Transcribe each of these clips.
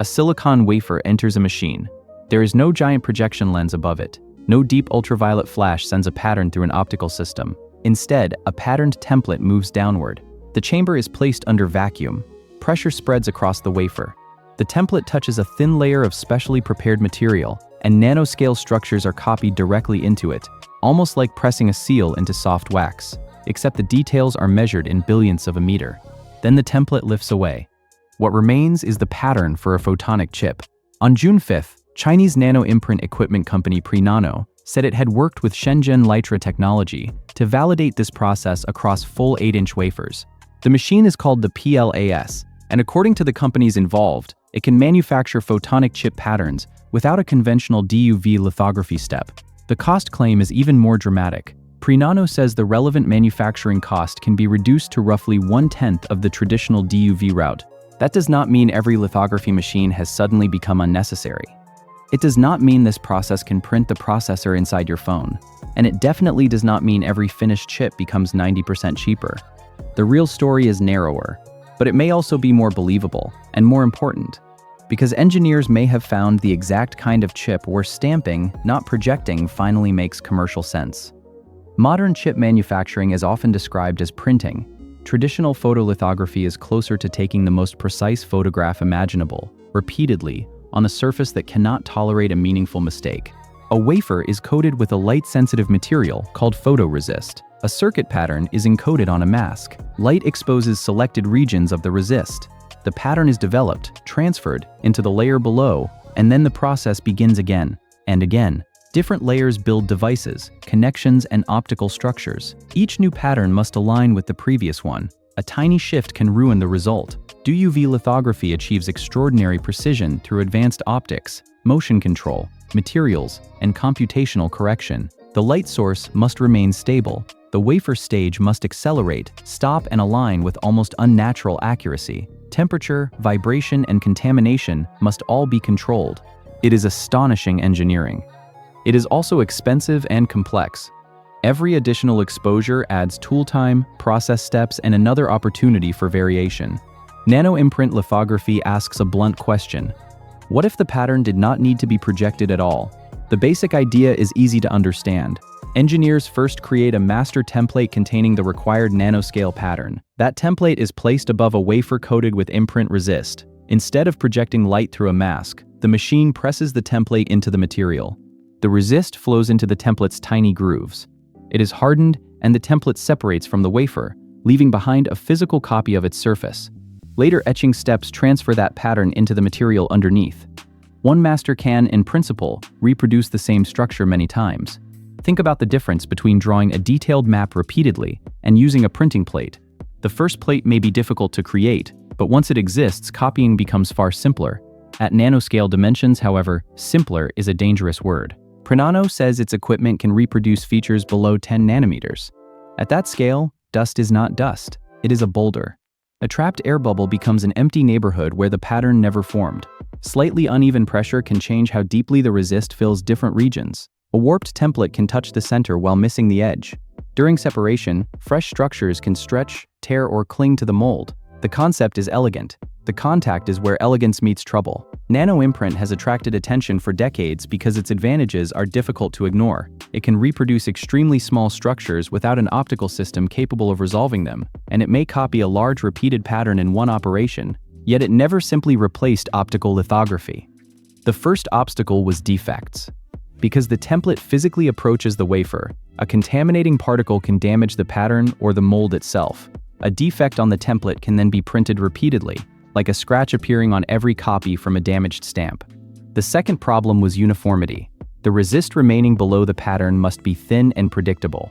A silicon wafer enters a machine. There is no giant projection lens above it. No deep ultraviolet flash sends a pattern through an optical system. Instead, a patterned template moves downward. The chamber is placed under vacuum. Pressure spreads across the wafer. The template touches a thin layer of specially prepared material, and nanoscale structures are copied directly into it, almost like pressing a seal into soft wax, except the details are measured in billionths of a meter. Then the template lifts away. What remains is the pattern for a photonic chip. On June 5th, Chinese Nanoimprint equipment company Pre-Nano said it had worked with Shenzhen Lithography technology to validate this process across full 8-inch wafers. The machine is called the PLAS, and according to the companies involved, it can manufacture photonic chip patterns without a conventional DUV lithography step. The cost claim is even more dramatic. Pre-Nano says the relevant manufacturing cost can be reduced to roughly 1/10 of the traditional DUV route. That does not mean every lithography machine has suddenly become unnecessary. It does not mean this process can print the processor inside your phone. And it definitely does not mean every finished chip becomes 90% cheaper. The real story is narrower, but it may also be more believable and more important, because engineers may have found the exact kind of chip where stamping, not projecting, finally makes commercial sense. Modern chip manufacturing is often described as printing. Traditional photolithography is closer to taking the most precise photograph imaginable, repeatedly, on a surface that cannot tolerate a meaningful mistake. A wafer is coated with a light-sensitive material called photoresist. A circuit pattern is encoded on a mask. Light exposes selected regions of the resist. The pattern is developed, transferred into the layer below, and then the process begins again and again. Different layers build devices, connections, and optical structures. Each new pattern must align with the previous one. A tiny shift can ruin the result. DUV lithography achieves extraordinary precision through advanced optics, motion control, materials, and computational correction. The light source must remain stable. The wafer stage must accelerate, stop, and align with almost unnatural accuracy. Temperature, vibration, and contamination must all be controlled. It is astonishing engineering. It is also expensive and complex. Every additional exposure adds tool time, process steps, and another opportunity for variation. Nanoimprint lithography asks a blunt question. What if the pattern did not need to be projected at all? The basic idea is easy to understand. Engineers first create a master template containing the required nanoscale pattern. That template is placed above a wafer coated with imprint resist. Instead of projecting light through a mask, the machine presses the template into the material. The resist flows into the template's tiny grooves. It is hardened, and the template separates from the wafer, leaving behind a physical copy of its surface. Later etching steps transfer that pattern into the material underneath. One master can, in principle, reproduce the same structure many times. Think about the difference between drawing a detailed map repeatedly and using a printing plate. The first plate may be difficult to create, but once it exists, copying becomes far simpler. At nanoscale dimensions, however, simpler is a dangerous word. Pre-Nano says its equipment can reproduce features below 10 nanometers. At that scale, dust is not dust, it is a boulder. A trapped air bubble becomes an empty neighborhood where the pattern never formed. Slightly uneven pressure can change how deeply the resist fills different regions. A warped template can touch the center while missing the edge. During separation, fresh structures can stretch, tear, or cling to the mold. The concept is elegant. The contact is where elegance meets trouble. Nanoimprint has attracted attention for decades because its advantages are difficult to ignore. It can reproduce extremely small structures without an optical system capable of resolving them, and it may copy a large repeated pattern in one operation, yet it never simply replaced optical lithography. The first obstacle was defects. Because the template physically approaches the wafer, a contaminating particle can damage the pattern or the mold itself. A defect on the template can then be printed repeatedly, like a scratch appearing on every copy from a damaged stamp. The second problem was uniformity. The resist remaining below the pattern must be thin and predictable.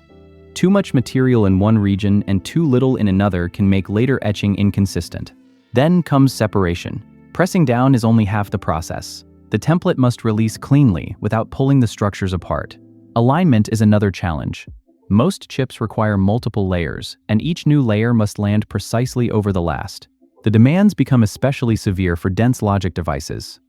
Too much material in one region and too little in another can make later etching inconsistent. Then comes separation. Pressing down is only half the process. The template must release cleanly without pulling the structures apart. Alignment is another challenge. Most chips require multiple layers, and each new layer must land precisely over the last. The demands become especially severe for dense logic devices.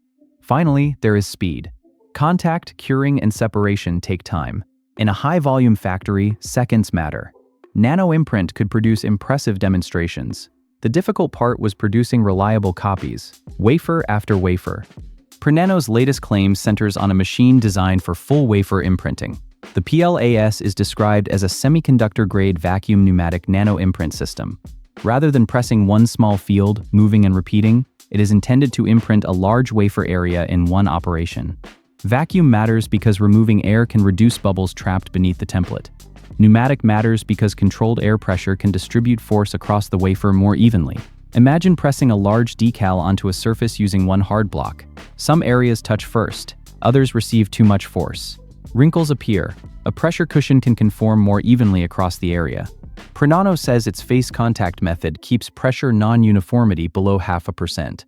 Finally, there is speed. Contact, curing, and separation take time. In a high-volume factory, seconds matter. Nanoimprint could produce impressive demonstrations. The difficult part was producing reliable copies, wafer after wafer. Nano's latest claim centers on a machine designed for full wafer imprinting. The PLAS is described as a semiconductor-grade vacuum pneumatic nanoimprint system. Rather than pressing one small field, moving and repeating, it is intended to imprint a large wafer area in one operation. Vacuum matters because removing air can reduce bubbles trapped beneath the template. Pneumatic matters because controlled air pressure can distribute force across the wafer more evenly. Imagine pressing a large decal onto a surface using one hard block. Some areas touch first, others receive too much force. Wrinkles appear. A pressure cushion can conform more evenly across the area. Nano says its face contact method keeps pressure non-uniformity below 0.5%.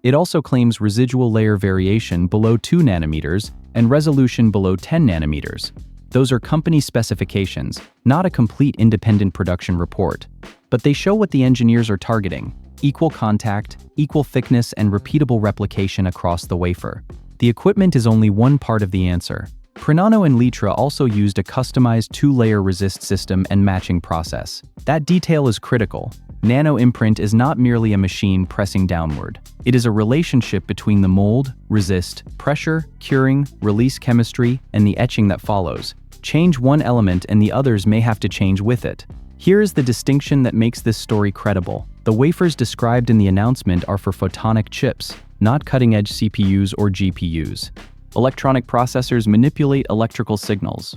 It also claims residual layer variation below 2 nanometers and resolution below 10 nanometers. Those are company specifications, not a complete independent production report. But they show what the engineers are targeting: equal contact, equal thickness, and repeatable replication across the wafer. The equipment is only one part of the answer. Nano and Litra also used a customized 2-layer resist system and matching process. That detail is critical. Nanoimprint is not merely a machine pressing downward. It is a relationship between the mold, resist, pressure, curing, release chemistry, and the etching that follows. Change one element and the others may have to change with it. Here is the distinction that makes this story credible. The wafers described in the announcement are for photonic chips, not cutting-edge CPUs or GPUs. Electronic processors manipulate electrical signals.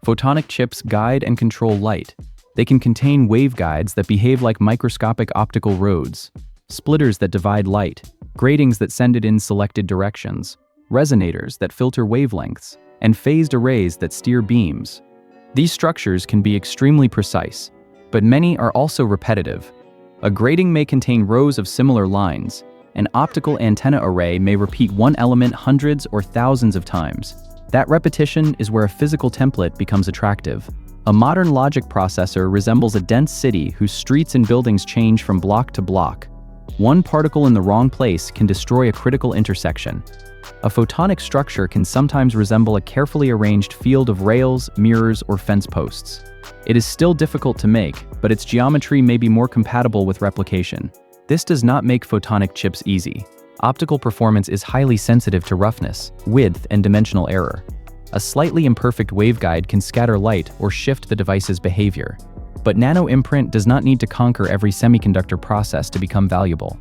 Photonic chips guide and control light. They can contain waveguides that behave like microscopic optical rods, splitters that divide light, gratings that send it in selected directions, resonators that filter wavelengths, and phased arrays that steer beams. These structures can be extremely precise, but many are also repetitive. A grating may contain rows of similar lines. An optical antenna array may repeat one element hundreds or thousands of times. That repetition is where a physical template becomes attractive. A modern logic processor resembles a dense city whose streets and buildings change from block to block. One particle in the wrong place can destroy a critical intersection. A photonic structure can sometimes resemble a carefully arranged field of rails, mirrors, or fence posts. It is still difficult to make, but its geometry may be more compatible with replication. This does not make photonic chips easy. Optical performance is highly sensitive to roughness, width, and dimensional error. A slightly imperfect waveguide can scatter light or shift the device's behavior. But nanoimprint does not need to conquer every semiconductor process to become valuable.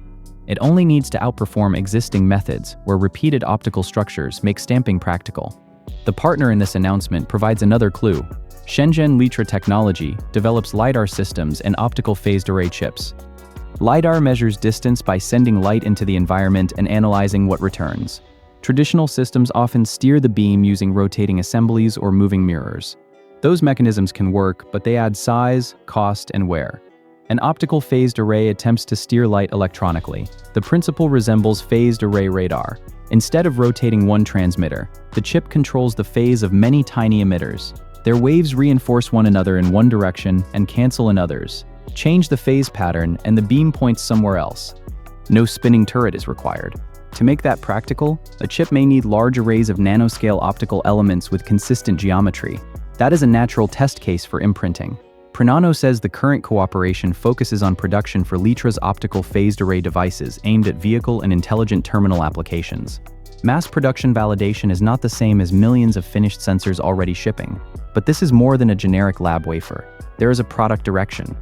It only needs to outperform existing methods where repeated optical structures make stamping practical. The partner in this announcement provides another clue. Shenzhen Litra Technology develops LiDAR systems and optical phased array chips. LiDAR measures distance by sending light into the environment and analyzing what returns. Traditional systems often steer the beam using rotating assemblies or moving mirrors. Those mechanisms can work, but they add size, cost, and wear. An optical phased array attempts to steer light electronically. The principle resembles phased array radar. Instead of rotating one transmitter, the chip controls the phase of many tiny emitters. Their waves reinforce one another in one direction and cancel in others. Change the phase pattern and the beam points somewhere else. No spinning turret is required. To make that practical, a chip may need large arrays of nanoscale optical elements with consistent geometry. That is a natural test case for imprinting. Nano says the current cooperation focuses on production for Litra's optical phased array devices aimed at vehicle and intelligent terminal applications. Mass production validation is not the same as millions of finished sensors already shipping. But this is more than a generic lab wafer. There is a product direction.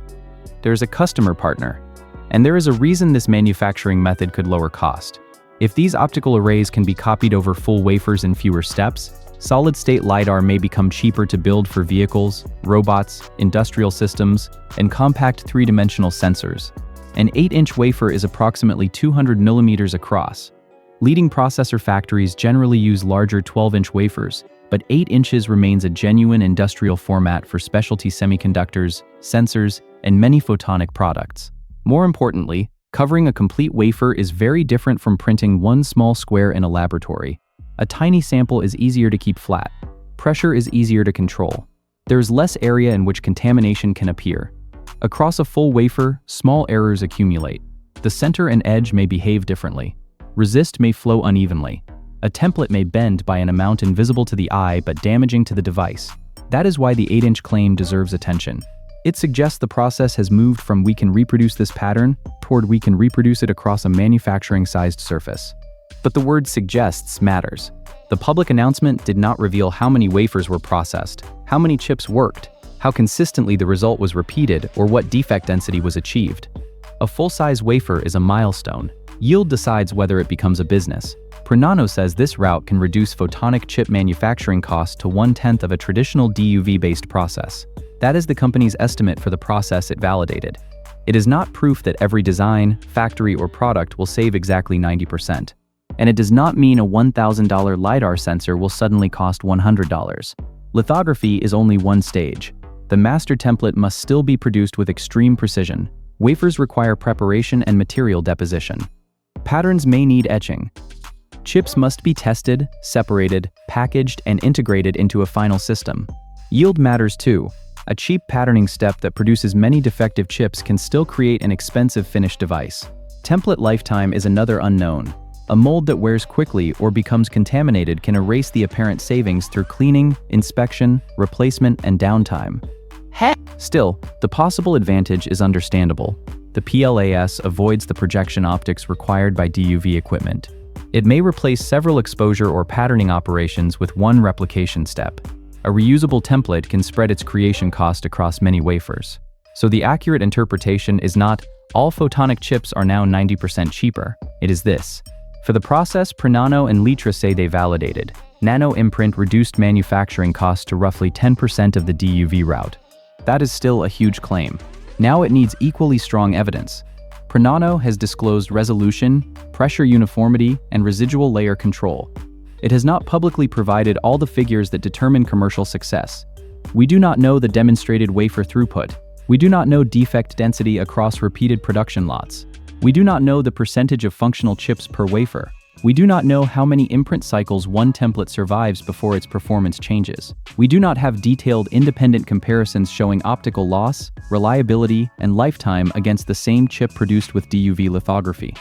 There is a customer partner. And there is a reason this manufacturing method could lower cost. If these optical arrays can be copied over full wafers in fewer steps, solid-state LiDAR may become cheaper to build for vehicles, robots, industrial systems, and compact three-dimensional sensors. An 8-inch wafer is approximately 200 millimeters across. Leading processor factories generally use larger 12-inch wafers, but 8 inches remains a genuine industrial format for specialty semiconductors, sensors, and many photonic products. More importantly, covering a complete wafer is very different from printing one small square in a laboratory. A tiny sample is easier to keep flat. Pressure is easier to control. There is less area in which contamination can appear. Across a full wafer, small errors accumulate. The center and edge may behave differently. Resist may flow unevenly. A template may bend by an amount invisible to the eye but damaging to the device. That is why the 8-inch claim deserves attention. It suggests the process has moved from we can reproduce this pattern toward we can reproduce it across a manufacturing-sized surface. But the word suggests matters. The public announcement did not reveal how many wafers were processed, how many chips worked, how consistently the result was repeated, or what defect density was achieved. A full-size wafer is a milestone. Yield decides whether it becomes a business. Prenano says this route can reduce photonic chip manufacturing costs to 1/10 of a traditional DUV-based process. That is the company's estimate for the process it validated. It is not proof that every design, factory, or product will save exactly 90%. And it does not mean a $1,000 LiDAR sensor will suddenly cost $100. Lithography is only one stage. The master template must still be produced with extreme precision. Wafers require preparation and material deposition. Patterns may need etching. Chips must be tested, separated, packaged, and integrated into a final system. Yield matters too. A cheap patterning step that produces many defective chips can still create an expensive finished device. Template lifetime is another unknown. A mold that wears quickly or becomes contaminated can erase the apparent savings through cleaning, inspection, replacement, and downtime. Still, the possible advantage is understandable. The PLAS avoids the projection optics required by DUV equipment. It may replace several exposure or patterning operations with one replication step. A reusable template can spread its creation cost across many wafers. So the accurate interpretation is not, all photonic chips are now 90% cheaper. It is this. For the process Prenano and Litra say they validated, Nanoimprint reduced manufacturing costs to roughly 10% of the DUV route. That is still a huge claim. Now it needs equally strong evidence. Prenano has disclosed resolution, pressure uniformity, and residual layer control. It has not publicly provided all the figures that determine commercial success. We do not know the demonstrated wafer throughput. We do not know defect density across repeated production lots. We do not know the percentage of functional chips per wafer. We do not know how many imprint cycles one template survives before its performance changes. We do not have detailed independent comparisons showing optical loss, reliability, and lifetime against the same chip produced with DUV lithography.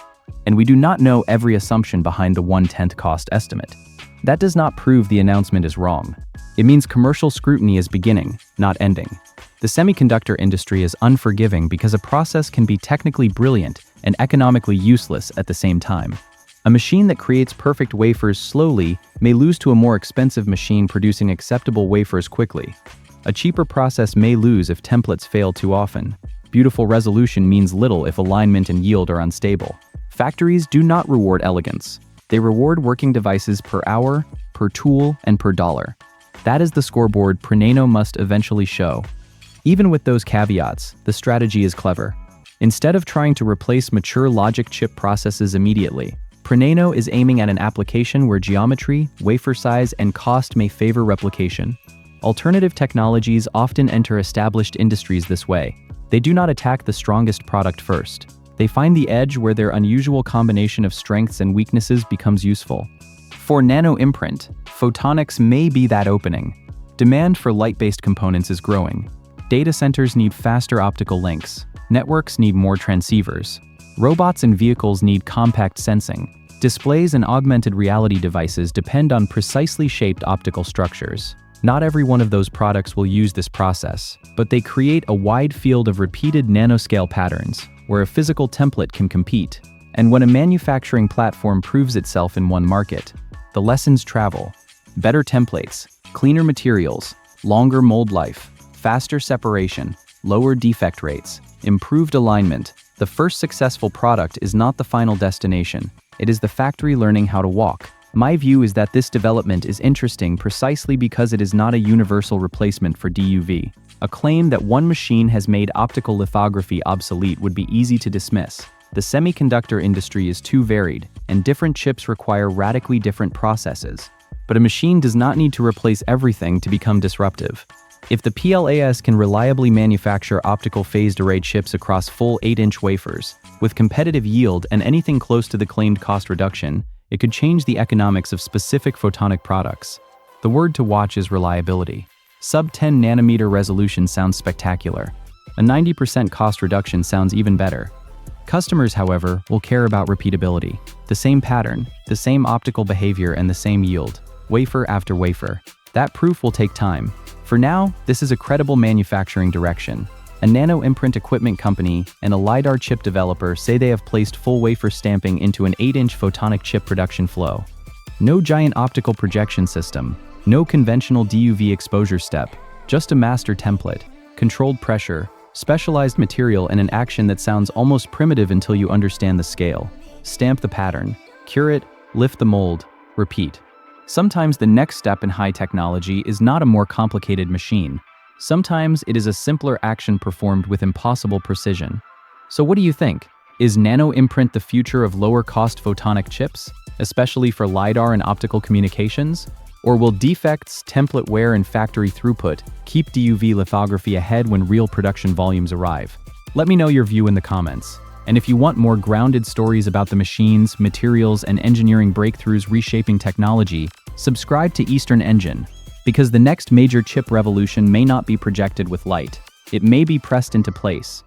And we do not know every assumption behind the 1/10 cost estimate. That does not prove the announcement is wrong. It means commercial scrutiny is beginning, not ending. The semiconductor industry is unforgiving because a process can be technically brilliant and economically useless at the same time. A machine that creates perfect wafers slowly may lose to a more expensive machine producing acceptable wafers quickly. A cheaper process may lose if templates fail too often. Beautiful resolution means little if alignment and yield are unstable. Factories do not reward elegance. They reward working devices per hour, per tool, and per dollar. That is the scoreboard Prenano must eventually show. Even with those caveats, the strategy is clever. Instead of trying to replace mature logic chip processes immediately, Prenano is aiming at an application where geometry, wafer size, and cost may favor replication. Alternative technologies often enter established industries this way. They do not attack the strongest product first. They find the edge where their unusual combination of strengths and weaknesses becomes useful. For Nanoimprint, photonics may be that opening. Demand for light-based components is growing. Data centers need faster optical links. Networks need more transceivers. Robots and vehicles need compact sensing. Displays and augmented reality devices depend on precisely shaped optical structures. Not every one of those products will use this process, but they create a wide field of repeated nanoscale patterns, where a physical template can compete. And when a manufacturing platform proves itself in one market, the lessons travel. Better templates, cleaner materials, longer mold life, faster separation, lower defect rates, improved alignment. The first successful product is not the final destination. It is the factory learning how to walk. My view is that this development is interesting precisely because it is not a universal replacement for DUV. A claim that one machine has made optical lithography obsolete would be easy to dismiss. The semiconductor industry is too varied, and different chips require radically different processes. But a machine does not need to replace everything to become disruptive. If the PLAS can reliably manufacture optical phased array chips across full 8-inch wafers, with competitive yield and anything close to the claimed cost reduction, it could change the economics of specific photonic products. The word to watch is reliability. Sub-10 nanometer resolution sounds spectacular. A 90% cost reduction sounds even better. Customers, however, will care about repeatability. The same pattern, the same optical behavior, and the same yield, wafer after wafer. That proof will take time. For now, this is a credible manufacturing direction. A Nanoimprint equipment company and a LiDAR chip developer say they have placed full wafer stamping into an 8-inch photonic chip production flow. No giant optical projection system, no conventional DUV exposure step, just a master template, controlled pressure, specialized material, and an action that sounds almost primitive until you understand the scale. Stamp the pattern, cure it, lift the mold, repeat. Sometimes the next step in high technology is not a more complicated machine. Sometimes it is a simpler action performed with impossible precision. So what do you think? Is Nanoimprint the future of lower-cost photonic chips, especially for LiDAR and optical communications? Or will defects, template wear, and factory throughput keep DUV lithography ahead when real production volumes arrive? Let me know your view in the comments. And if you want more grounded stories about the machines, materials, and engineering breakthroughs reshaping technology, subscribe to Eastern Engine. Because the next major chip revolution may not be projected with light. It may be pressed into place.